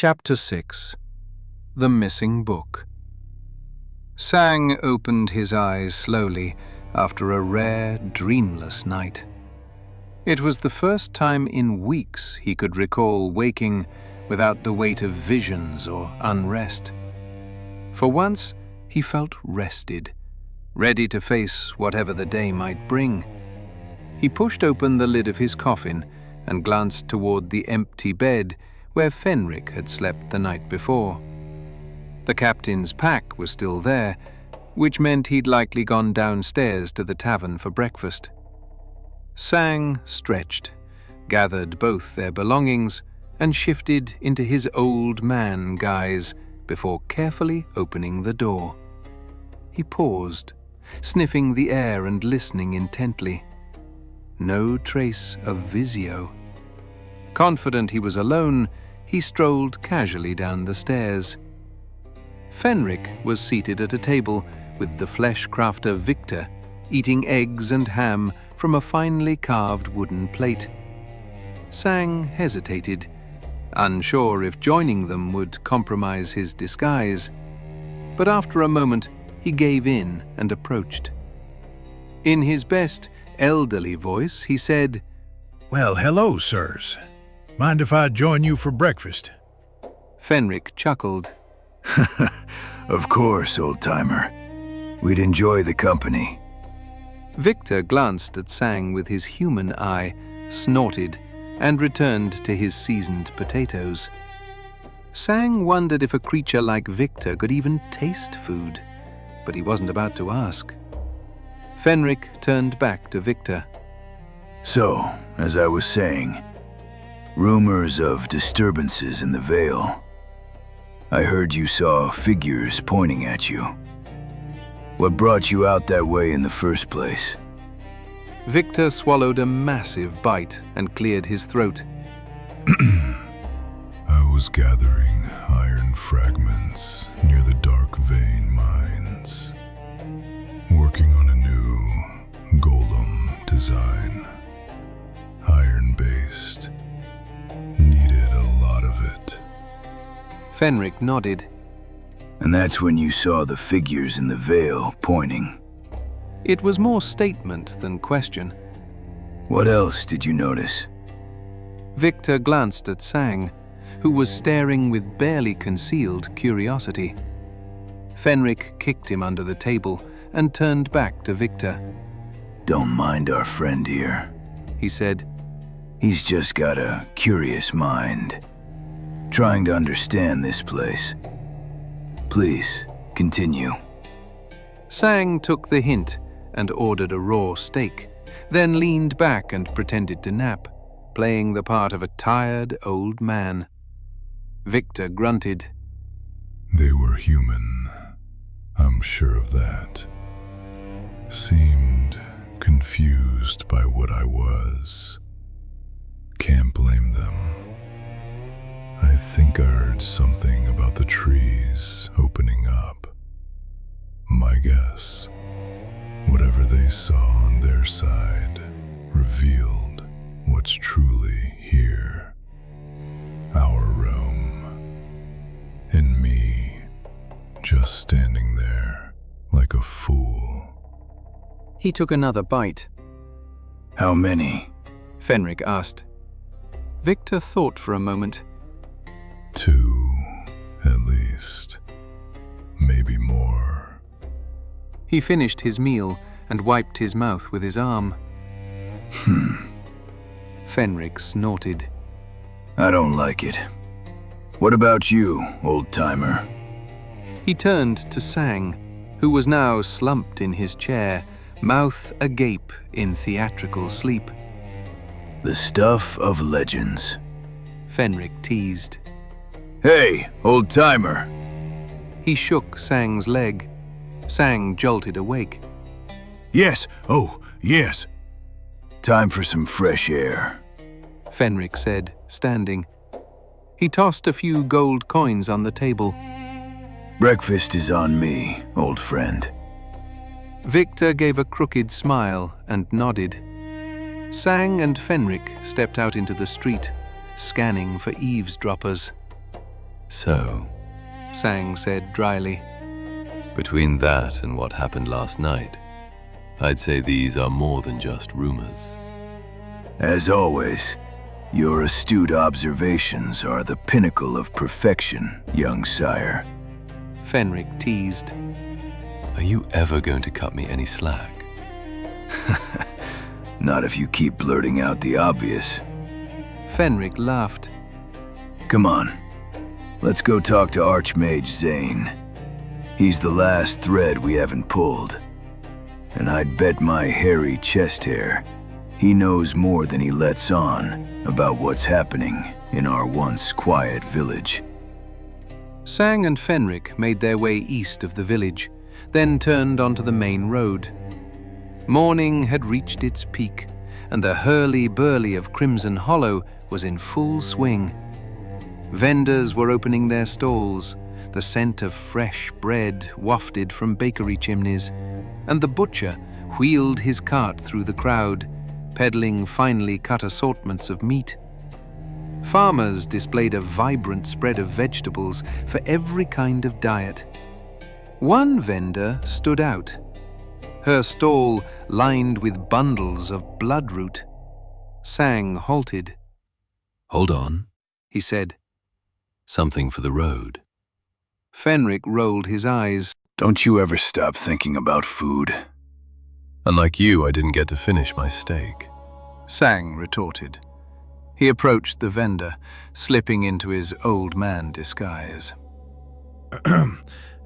Chapter 6. The Missing Book. Sang opened his eyes slowly after a rare, dreamless night. It was the first time in weeks he could recall waking without the weight of visions or unrest. For once, he felt rested, ready to face whatever the day might bring. He pushed open the lid of his coffin and glanced toward the empty bed where Fenric had slept the night before. The captain's pack was still there, which meant he'd likely gone downstairs to the tavern for breakfast. Sang stretched, gathered both their belongings, and shifted into his old man guise before carefully opening the door. He paused, sniffing the air and listening intently. No trace of Visio. Confident he was alone, he strolled casually down the stairs. Fenric was seated at a table with the flesh crafter Victor, eating eggs and ham from a finely carved wooden plate. Sang hesitated, unsure if joining them would compromise his disguise, but after a moment he gave in and approached. In his best elderly voice, he said, "Well, hello, sirs. Mind if I join you for breakfast?" Fenric chuckled. Of course, old-timer. We'd enjoy the company. Victor glanced at Sang with his human eye, snorted, and returned to his seasoned potatoes. Sang wondered if a creature like Victor could even taste food, but he wasn't about to ask. Fenric turned back to Victor. So, as I was saying, rumors of disturbances in the Vale. I heard you saw figures pointing at you. What brought you out that way in the first place? Victor swallowed a massive bite and cleared his throat. I was gathering iron fragments near the Dark Vein mines, working on a new golem design. Iron-based. Needed a lot of it. Fenric nodded. And that's when you saw the figures in the Vale pointing. It was more statement than question. What else did you notice? Victor glanced at Sang, who was staring with barely concealed curiosity. Fenric kicked him under the table and turned back to Victor. Don't mind our friend here, he said. He's just got a curious mind, trying to understand this place. Please, continue. Sang took the hint and ordered a raw steak, then leaned back and pretended to nap, playing the part of a tired old man. Victor grunted. They were human, I'm sure of that. Seemed confused by what I was. Can't blame them. I think I heard something about the trees opening up. My guess, whatever they saw on their side revealed what's truly here. Our realm. And me, just standing there like a fool. He took another bite. How many? Fenric asked. Victor thought for a moment. 2, at least. Maybe more. He finished his meal and wiped his mouth with his arm. Fenric snorted. I don't like it. What about you, old-timer? He turned to Sang, who was now slumped in his chair, mouth agape in theatrical sleep. The stuff of legends, Fenric teased. Hey, old-timer! He shook Sang's leg. Sang jolted awake. Yes, oh, yes. Time for some fresh air, Fenric said, standing. He tossed a few gold coins on the table. Breakfast is on me, old friend. Victor gave a crooked smile and nodded. Sang and Fenric stepped out into the street, scanning for eavesdroppers. So, Sang said dryly. between that and what happened last night, I'd say these are more than just rumors. As always, your astute observations are the pinnacle of perfection, young sire. Fenric teased. Are you ever going to cut me any slack? Not if you keep blurting out the obvious. Fenric laughed. Come on, let's go talk to Archmage Zane. He's the last thread we haven't pulled. And I'd bet my hairy chest hair he knows more than he lets on about what's happening in our once quiet village. Sang and Fenric made their way east of the village, then turned onto the main road. Morning had reached its peak, and the hurly-burly of Crimson Hollow was in full swing. Vendors were opening their stalls, the scent of fresh bread wafted from bakery chimneys, and the butcher wheeled his cart through the crowd, peddling finely cut assortments of meat. Farmers displayed a vibrant spread of vegetables for every kind of diet. One vendor stood out, her stall lined with bundles of bloodroot. Sang halted. Hold on, He said. something for the road. Fenric rolled his eyes. Don't you ever stop thinking about food? Unlike you, I didn't get to finish my steak. Sang retorted. He approached the vendor, slipping into his old man disguise.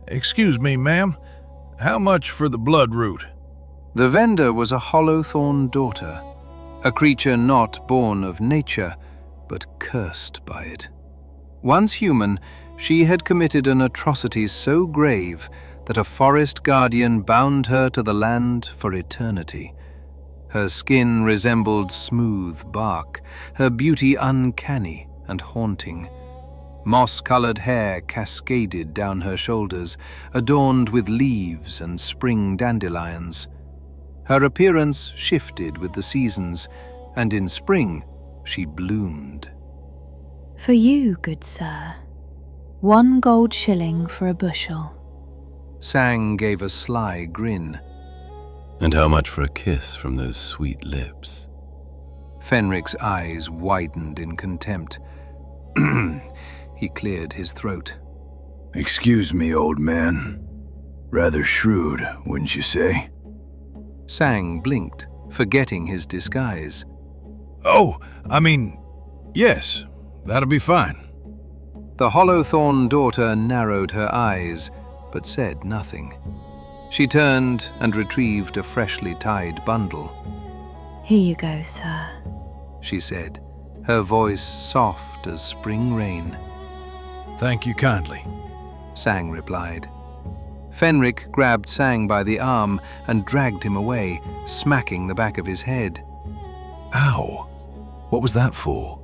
Excuse me, ma'am. How much for the bloodroot? The vendor was a hollow-thorn daughter, a creature not born of nature, but cursed by it. Once human, she had committed an atrocity so grave that a forest guardian bound her to the land for eternity. Her skin resembled smooth bark, her beauty uncanny and haunting. Moss-colored hair cascaded down her shoulders, adorned with leaves and spring dandelions. Her appearance shifted with the seasons, and in spring she bloomed. For you, good sir, 1 gold shilling for a bushel. Sang gave a sly grin. And how much for a kiss from those sweet lips? Fenric's eyes widened in contempt. He cleared his throat. Excuse me, old man. Rather shrewd, wouldn't you say? Sang blinked, forgetting his disguise. Oh, yes, that'll be fine. The hollow-thorn daughter narrowed her eyes, but said nothing. She turned and retrieved a freshly tied bundle. Here you go, sir. She said, her voice soft as spring rain. Thank you kindly. Sang replied. Fenric grabbed Sang by the arm and dragged him away, smacking the back of his head. Ow! What was that for?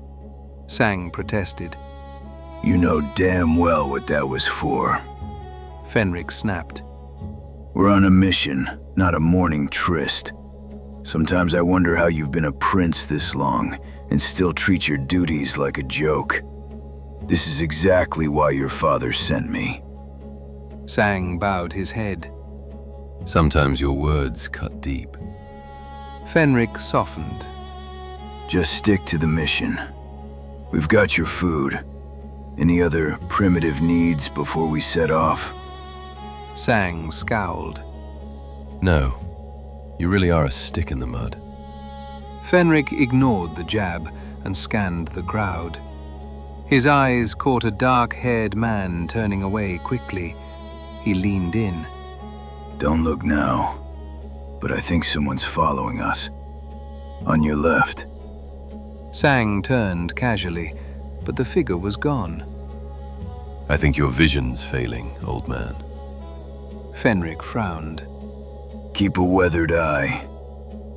Sang protested. You know damn well what that was for. Fenric snapped. We're on a mission, not a morning tryst. Sometimes I wonder how you've been a prince this long and still treat your duties like a joke. This is exactly why your father sent me. Sang bowed his head. Sometimes your words cut deep. Fenric softened. Just stick to the mission. We've got your food. Any other primitive needs before we set off? Sang scowled. No, you really are a stick in the mud. Fenric ignored the jab and scanned the crowd. His eyes caught a dark-haired man turning away quickly. He leaned in. Don't look now, but I think someone's following us. On your left. Sang turned casually, but the figure was gone. I think your vision's failing, old man. Fenric frowned. Keep a weathered eye.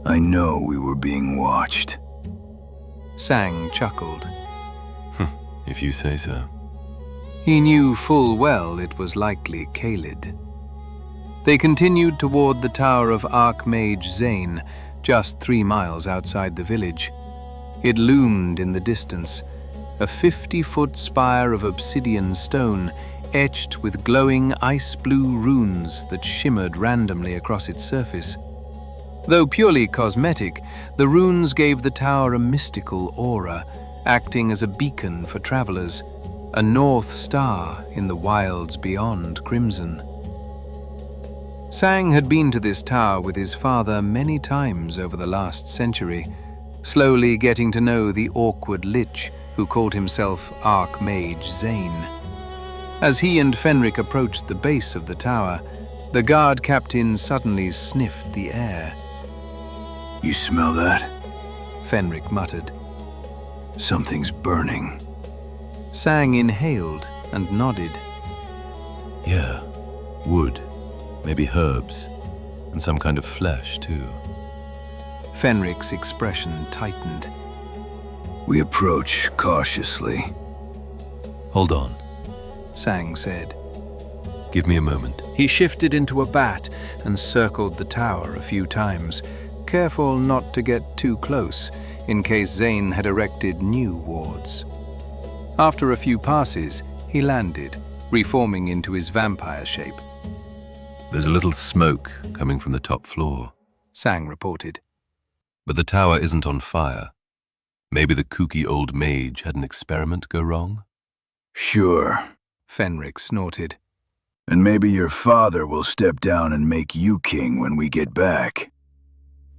I know we were being watched. Sang chuckled. If you say so. He knew full well it was likely Khalid. They continued toward the tower of Archmage Zane, just 3 miles outside the village. It loomed in the distance, a 50-foot spire of obsidian stone etched with glowing ice-blue runes that shimmered randomly across its surface. Though purely cosmetic, the runes gave the tower a mystical aura, acting as a beacon for travelers, a north star in the wilds beyond Crimson. Sang had been to this tower with his father many times over the last century, slowly getting to know the awkward lich who called himself Archmage Zane. As he and Fenric approached the base of the tower, the guard captain suddenly sniffed the air. You smell that? Fenric muttered. Something's burning. Sang inhaled and nodded. Yeah, wood, maybe herbs, and some kind of flesh too. Fenric's expression tightened. We approach cautiously. Hold on, Sang said. give me a moment. He shifted into a bat and circled the tower a few times, careful not to get too close in case Zane had erected new wards. After a few passes, he landed, reforming into his vampire shape. There's a little smoke coming from the top floor, Sang reported. but the tower isn't on fire. Maybe the kooky old mage had an experiment go wrong? Sure. Fenric snorted. And maybe your father will step down and make you king when we get back.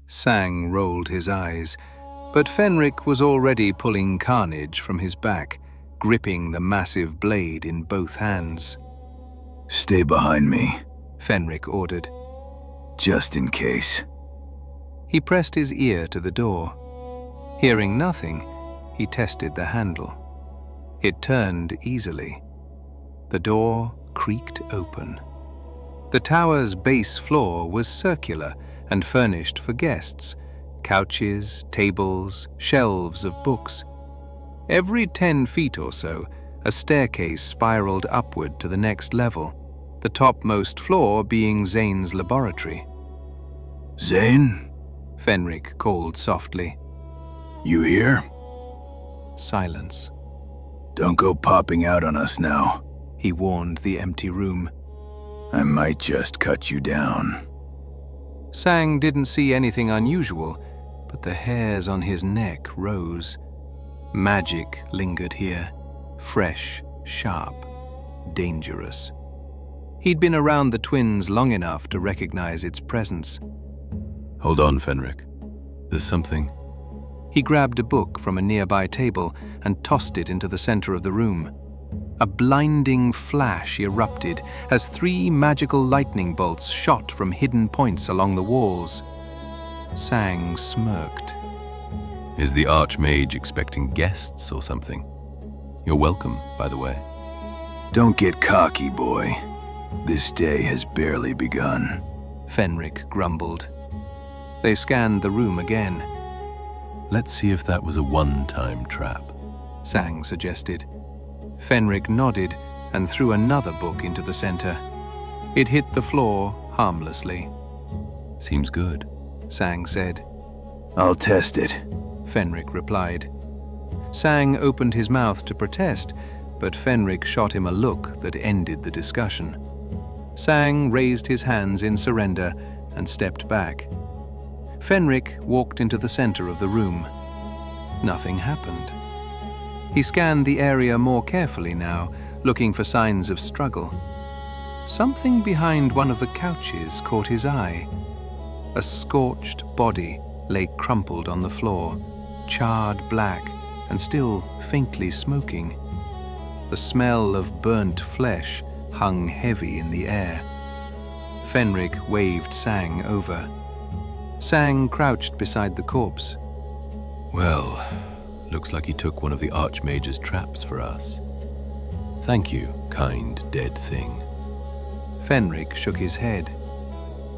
Sang rolled his eyes, but Fenric was already pulling carnage from his back, gripping the massive blade in both hands. Stay behind me, Fenric ordered. just in case. He pressed his ear to the door. Hearing nothing, he tested the handle. It turned easily. The door creaked open. The tower's base floor was circular and furnished for guests. Couches, tables, shelves of books. Every 10 feet or so, a staircase spiraled upward to the next level, the topmost floor being Zane's laboratory. Zane, Fenric called softly. you here? Silence. Don't go popping out on us now. He warned the empty room. I might just cut you down. Sang didn't see anything unusual, but the hairs on his neck rose. Magic lingered here, fresh, sharp, dangerous. He'd been around the twins long enough to recognize its presence. Hold on, Fenric. There's something. He grabbed a book from a nearby table and tossed it into the center of the room. A blinding flash erupted as 3 magical lightning bolts shot from hidden points along the walls. Sang smirked. Is the Archmage expecting guests or something? You're welcome, by the way. Don't get cocky, boy. This day has barely begun. Fenric grumbled. They scanned the room again. Let's see if that was a one-time trap. Sang suggested. Fenric nodded and threw another book into the center. It hit the floor harmlessly. Seems good. Sang said. I'll test it, Fenric replied. Sang opened his mouth to protest, but Fenric shot him a look that ended the discussion. Sang raised his hands in surrender and stepped back. Fenric walked into the center of the room. Nothing happened. He scanned the area more carefully now, looking for signs of struggle. Something behind one of the couches caught his eye. A scorched body lay crumpled on the floor, charred black and still faintly smoking. The smell of burnt flesh hung heavy in the air. Fenric waved Sang over. Sang crouched beside the corpse. Well, looks like he took one of the Archmage's traps for us. Thank you, kind dead thing. Fenric shook his head.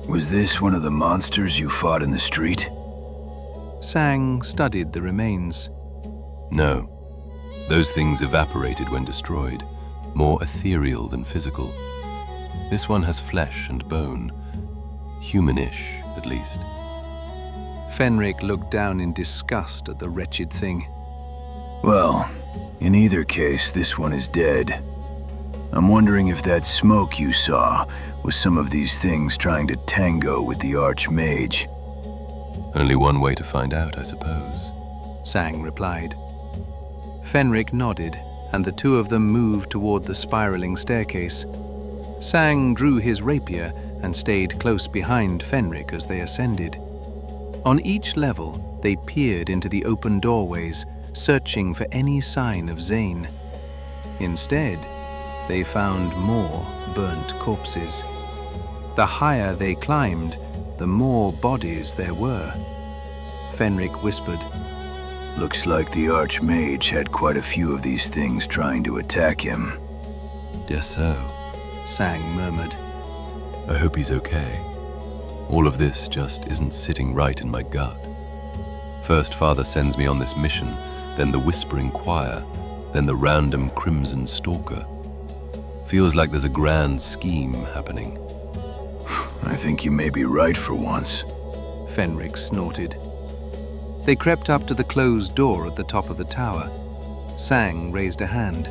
Was this one of the monsters you fought in the street? Sang studied the remains. No. Those things evaporated when destroyed, more ethereal than physical. This one has flesh and bone. Humanish, at least. Fenric looked down in disgust at the wretched thing. Well, in either case, this one is dead. I'm wondering if that smoke you saw was some of these things trying to tango with the Archmage. Only one way to find out, I suppose, Sang replied. Fenric nodded, and the two of them moved toward the spiraling staircase. Sang drew his rapier and stayed close behind Fenric as they ascended. On each level, they peered into the open doorways, searching for any sign of Zane. Instead, they found more burnt corpses. The higher they climbed, the more bodies there were. Fenric whispered, Looks like the Archmage had quite a few of these things trying to attack him. Guess so. Sang murmured. I hope he's okay. All of this just isn't sitting right in my gut. First Father sends me on this mission, then the Whispering Choir, then the random Crimson Stalker. Feels like there's a grand scheme happening. I think you may be right for once. Fenric snorted. They crept up to the closed door at the top of the tower. Sang raised a hand.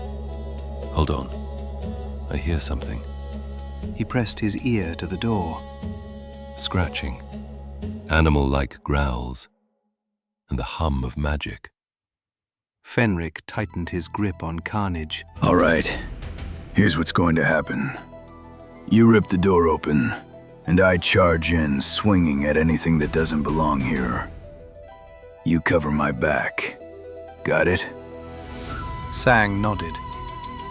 Hold on. I hear something. He pressed his ear to the door. Scratching. Animal-like growls. And the hum of magic. Fenric tightened his grip on Carnage. All right. Here's what's going to happen. You rip the door open, and I charge in, swinging at anything that doesn't belong here. You cover my back. Got it? Sang nodded.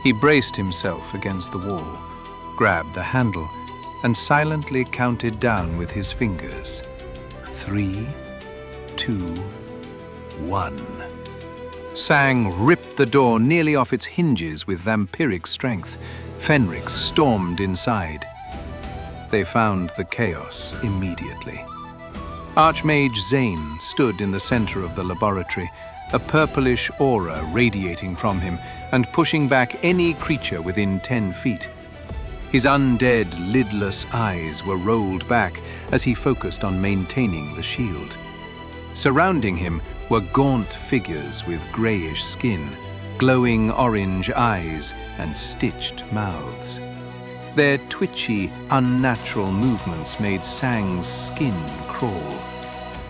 He braced himself against the wall, grabbed the handle, and silently counted down with his fingers. 3, 2, 1. Sang ripped the door nearly off its hinges with vampiric strength. Fenric stormed inside. They found the chaos immediately. Archmage Zane stood in the center of the laboratory, a purplish aura radiating from him and pushing back any creature within 10 feet. His undead, lidless eyes were rolled back as he focused on maintaining the shield. Surrounding him were gaunt figures with grayish skin, glowing orange eyes, and stitched mouths. Their twitchy, unnatural movements made Sang's skin crawl.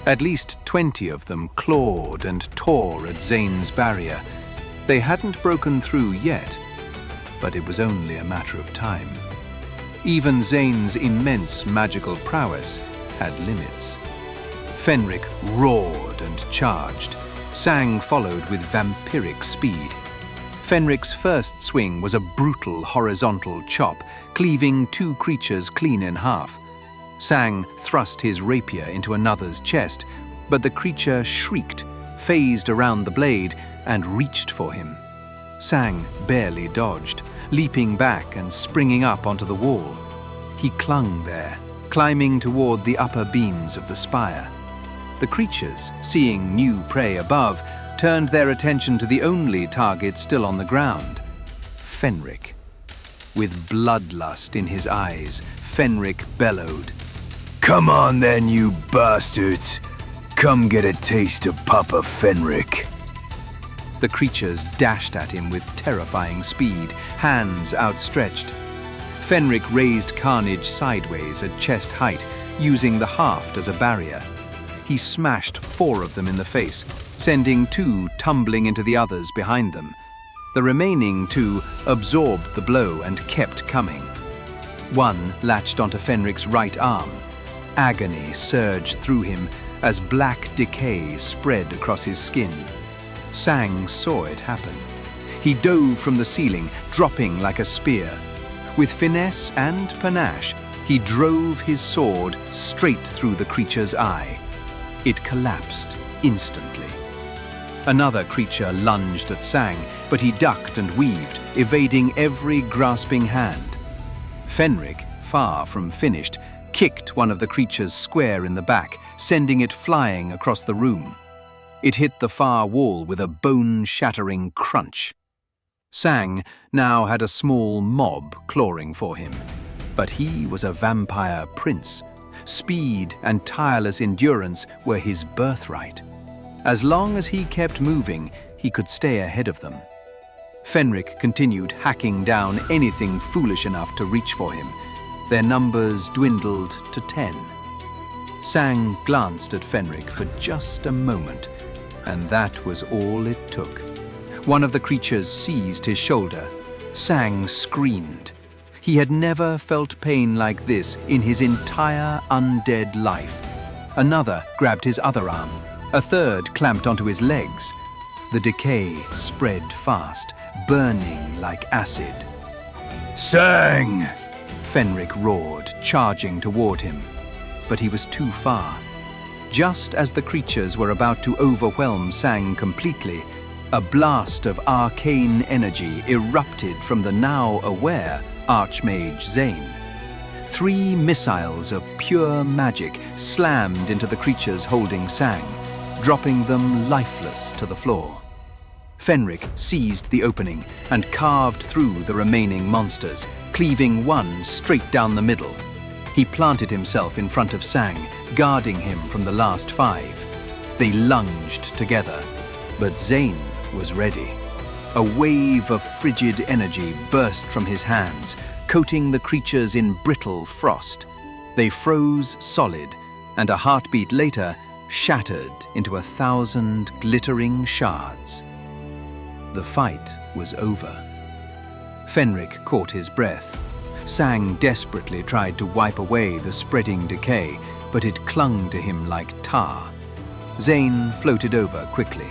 At least 20 of them clawed and tore at Zane's barrier. They hadn't broken through yet, but it was only a matter of time. Even Zane's immense magical prowess had limits. Fenric roared and charged. Sang followed with vampiric speed. Fenric's first swing was a brutal horizontal chop, cleaving two creatures clean in half. Sang thrust his rapier into another's chest, but the creature shrieked, phased around the blade, and reached for him. Sang barely dodged, leaping back and springing up onto the wall. He clung there, climbing toward the upper beams of the spire. The creatures, seeing new prey above, turned their attention to the only target still on the ground, Fenric. With bloodlust in his eyes, Fenric bellowed, Come on then, you bastards! Come get a taste of Papa Fenric. The creatures dashed at him with terrifying speed, hands outstretched. Fenric raised Carnage sideways at chest height, using the haft as a barrier. He smashed 4 of them in the face, sending 2 tumbling into the others behind them. The remaining 2 absorbed the blow and kept coming. 1 latched onto Fenric's right arm. Agony surged through him as black decay spread across his skin. Sang saw it happen. He dove from the ceiling, dropping like a spear. With finesse and panache, he drove his sword straight through the creature's eye. It collapsed instantly. Another creature lunged at Sang, but he ducked and weaved, evading every grasping hand. Fenric, far from finished, kicked one of the creatures square in the back, sending it flying across the room. It hit the far wall with a bone-shattering crunch. Sang now had a small mob clawing for him, but he was a vampire prince. Speed and tireless endurance were his birthright. As long as he kept moving, he could stay ahead of them. Fenric continued hacking down anything foolish enough to reach for him. Their numbers dwindled to 10. Sang glanced at Fenric for just a moment, and that was all it took. One of the creatures seized his shoulder. Sang screamed. He had never felt pain like this in his entire undead life. Another grabbed his other arm. A third clamped onto his legs. The decay spread fast, burning like acid. Sang! Fenric roared, charging toward him. But he was too far. Just as the creatures were about to overwhelm Sang completely, a blast of arcane energy erupted from the now aware Archmage Zane. 3 missiles of pure magic slammed into the creatures holding Sang, dropping them lifeless to the floor. Fenric seized the opening and carved through the remaining monsters, cleaving one straight down the middle. He planted himself in front of Sang, guarding him from the last 5. They lunged together, but Zane was ready. A wave of frigid energy burst from his hands, coating the creatures in brittle frost. They froze solid, and a heartbeat later shattered into 1,000 glittering shards. The fight was over. Fenric caught his breath. Sang desperately tried to wipe away the spreading decay, but it clung to him like tar. Zane floated over quickly.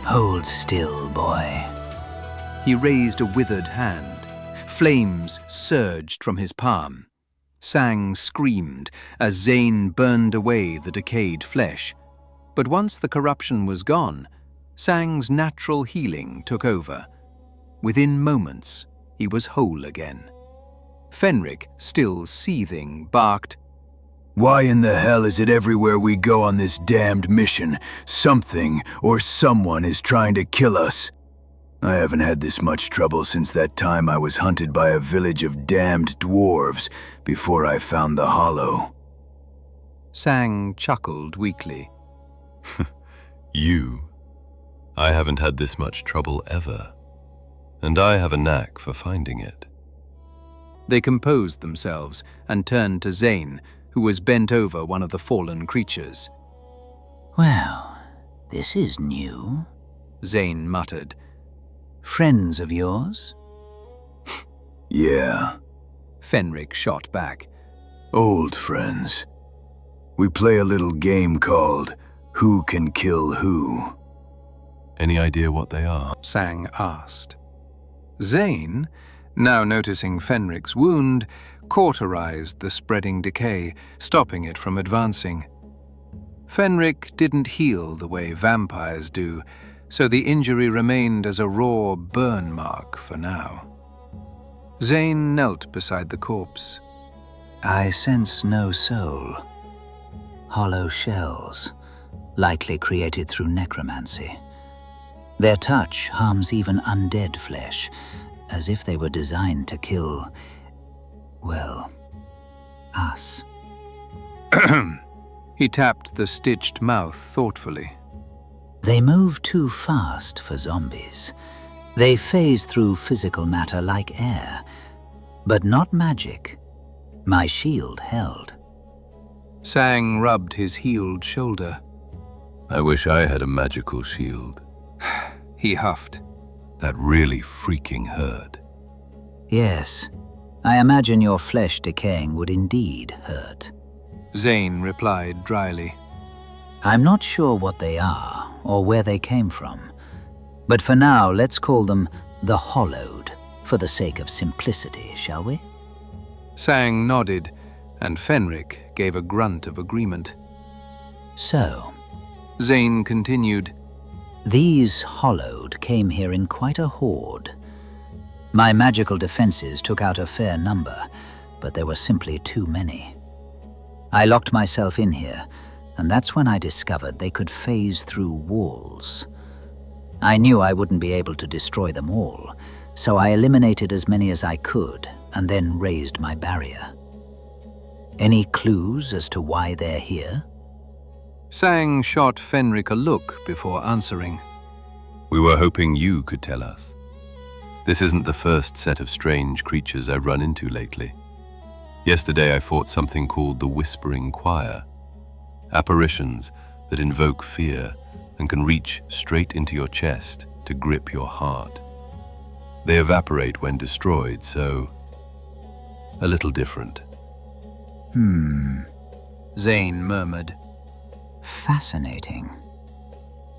Hold still, boy. He raised a withered hand. Flames surged from his palm. Sang screamed as Zane burned away the decayed flesh. But once the corruption was gone, Sang's natural healing took over. Within moments, he was whole again. Fenric, still seething, barked, Why in the hell is it everywhere we go on this damned mission, something or someone is trying to kill us? I haven't had this much trouble since that time I was hunted by a village of damned dwarves before I found the hollow. Sang chuckled weakly. You? I haven't had this much trouble ever, and I have a knack for finding it. They composed themselves and turned to Zane, who was bent over one of the fallen creatures. Well, this is new, Zane muttered. Friends of yours? Yeah. Fenric shot back. Old friends. We play a little game called Who Can Kill Who. Any idea what they are? Sang asked. Zane, now noticing Fenric's wound, cauterized the spreading decay, stopping it from advancing. Fenric didn't heal the way vampires do, so the injury remained as a raw burn mark for now. Zane knelt beside the corpse. I sense no soul. Hollow shells, likely created through necromancy. Their touch harms even undead flesh, as if they were designed to kill, well, us. He tapped the stitched mouth thoughtfully. They move too fast for zombies. They phase through physical matter like air, but not magic. My shield held. Sang rubbed his healed shoulder. I wish I had a magical shield. He huffed. That really freaking hurt. Yes, I imagine your flesh decaying would indeed hurt. Zane replied dryly. I'm not sure what they are or where they came from, but for now let's call them the Hollowed, for the sake of simplicity, shall we? Sang nodded, and Fenric gave a grunt of agreement. So, Zane continued, these Hollowed came here in quite a horde. My magical defenses took out a fair number, but there were simply too many. I locked myself in here, and that's when I discovered they could phase through walls. I knew I wouldn't be able to destroy them all, so I eliminated as many as I could and then raised my barrier. Any clues as to why they're here? Sang shot Fenric a look before answering. We were hoping you could tell us. This isn't the first set of strange creatures I've run into lately. Yesterday I fought something called the Whispering Choir. Apparitions that invoke fear and can reach straight into your chest to grip your heart. They evaporate when destroyed, so a little different. Zane murmured. Fascinating.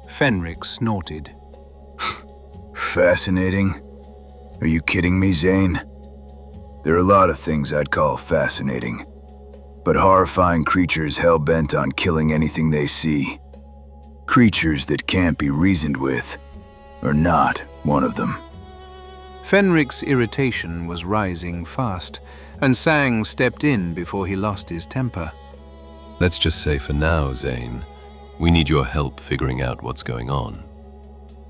Fenric snorted. Fascinating? Are you kidding me, Zane? There are a lot of things I'd call fascinating, but horrifying creatures hell-bent on killing anything they see. Creatures that can't be reasoned with are not one of them. Fenric's irritation was rising fast, and Sang stepped in before he lost his temper. Let's just say for now, Zane, we need your help figuring out what's going on.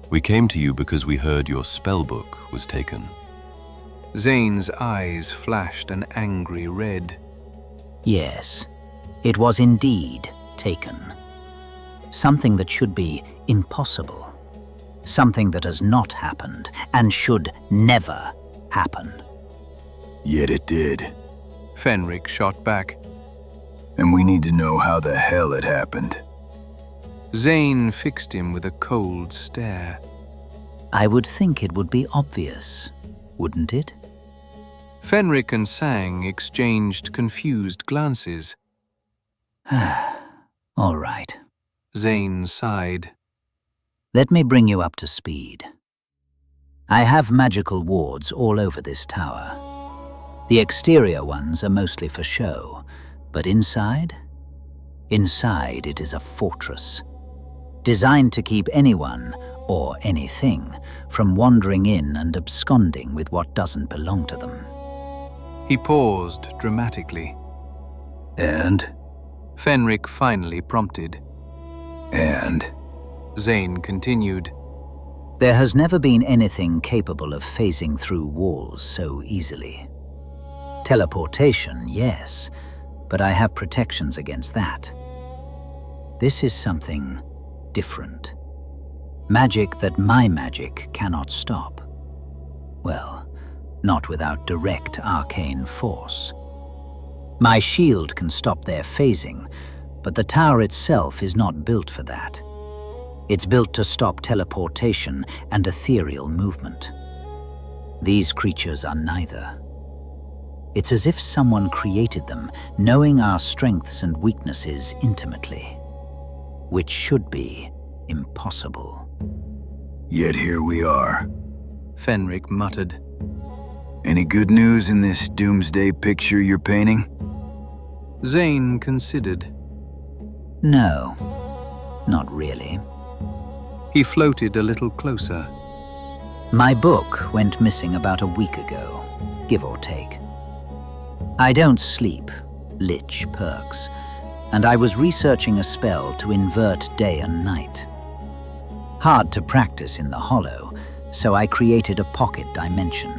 We came to you because we heard your spellbook was taken. Zane's eyes flashed an angry red. Yes, it was indeed taken. Something that should be impossible. Something that has not happened and should never happen. Yet it did. Fenric shot back. And we need to know how the hell it happened. Zane fixed him with a cold stare. I would think it would be obvious, wouldn't it? Fenric and Sang exchanged confused glances. All right. Zane sighed. Let me bring you up to speed. I have magical wards all over this tower. The exterior ones are mostly for show, but inside? Inside it is a fortress, designed to keep anyone, or anything, from wandering in and absconding with what doesn't belong to them. He paused dramatically. And? Fenric finally prompted. And? Zane continued. There has never been anything capable of phasing through walls so easily. Teleportation, yes, but I have protections against that. This is something different. Magic that my magic cannot stop. Well, not without direct arcane force. My shield can stop their phasing, but the tower itself is not built for that. It's built to stop teleportation and ethereal movement. These creatures are neither. It's as if someone created them, knowing our strengths and weaknesses intimately, which should be impossible. Yet here we are. Fenric muttered. Any good news in this doomsday picture you're painting? Zane considered. No, not really. He floated a little closer. My book went missing about a week ago, give or take. I don't sleep, lich perks, and I was researching a spell to invert day and night. Hard to practice in the hollow, so I created a pocket dimension.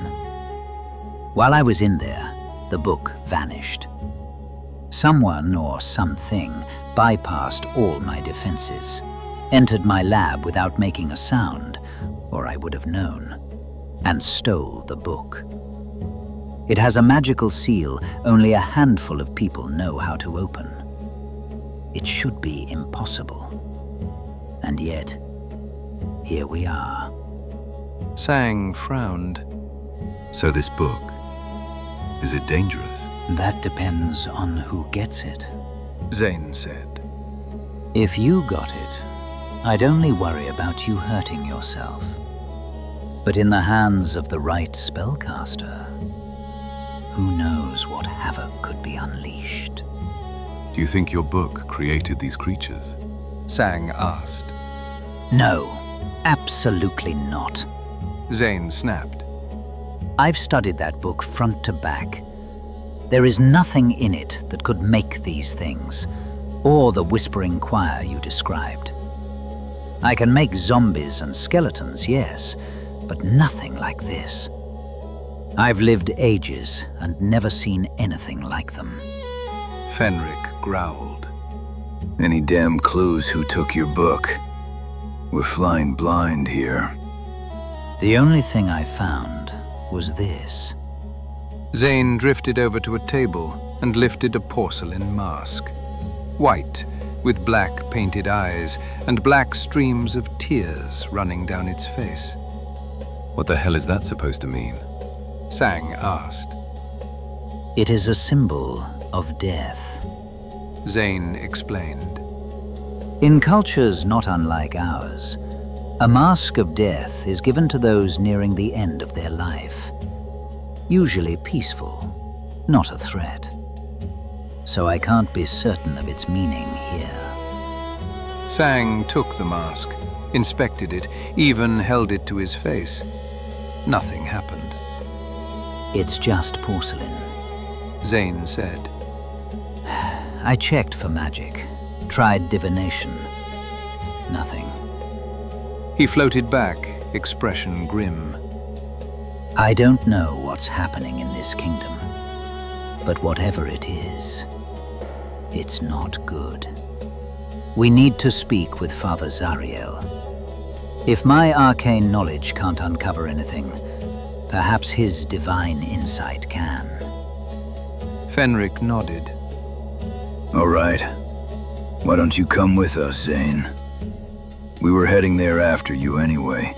While I was in there, the book vanished. Someone or something bypassed all my defenses, entered my lab without making a sound, or I would have known, and stole the book. It has a magical seal only a handful of people know how to open. It should be impossible. And yet, here we are. Sang frowned. So this book, is it dangerous? That depends on who gets it. Zane said. If you got it, I'd only worry about you hurting yourself. But in the hands of the right spellcaster, who knows what havoc could be unleashed? Do you think your book created these creatures? Sang asked. No, absolutely not. Zane snapped. I've studied that book front to back. There is nothing in it that could make these things, or the whispering choir you described. I can make zombies and skeletons, yes, but nothing like this. I've lived ages and never seen anything like them. Fenric growled. Any damn clues who took your book? We're flying blind here. The only thing I found was this. Zane drifted over to a table and lifted a porcelain mask. White, with black painted eyes and black streams of tears running down its face. What the hell is that supposed to mean? Sang asked. It is a symbol of death. Zane explained. In cultures not unlike ours, a mask of death is given to those nearing the end of their life. Usually peaceful, not a threat. So I can't be certain of its meaning here. Sang took the mask, inspected it, even held it to his face. Nothing happened. It's just porcelain. Zane said. I checked for magic, tried divination. Nothing. He floated back, expression grim. I don't know what's happening in this kingdom, but whatever it is, it's not good. We need to speak with Father Zariel. If my arcane knowledge can't uncover anything, perhaps his divine insight can. Fenric nodded. All right. Why don't you come with us, Zane? We were heading there after you anyway.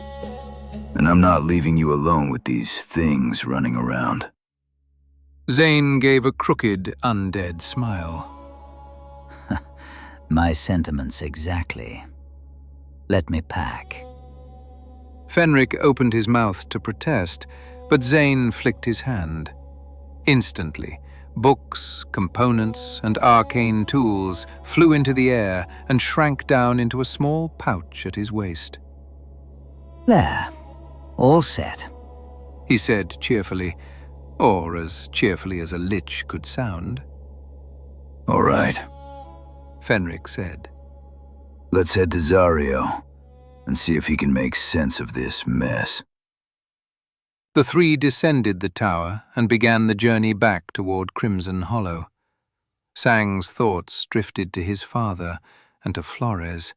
And I'm not leaving you alone with these things running around. Zane gave a crooked, undead smile. My sentiments exactly. Let me pack. Fenric opened his mouth to protest, but Zane flicked his hand. Instantly, books, components, and arcane tools flew into the air and shrank down into a small pouch at his waist. There. All set. He said cheerfully, or as cheerfully as a lich could sound. All right. Fenric said. Let's head to Zario and see if he can make sense of this mess. The three descended the tower and began the journey back toward Crimson Hollow. Sang's thoughts drifted to his father and to Flores.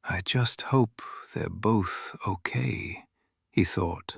I just hope they're both okay, he thought.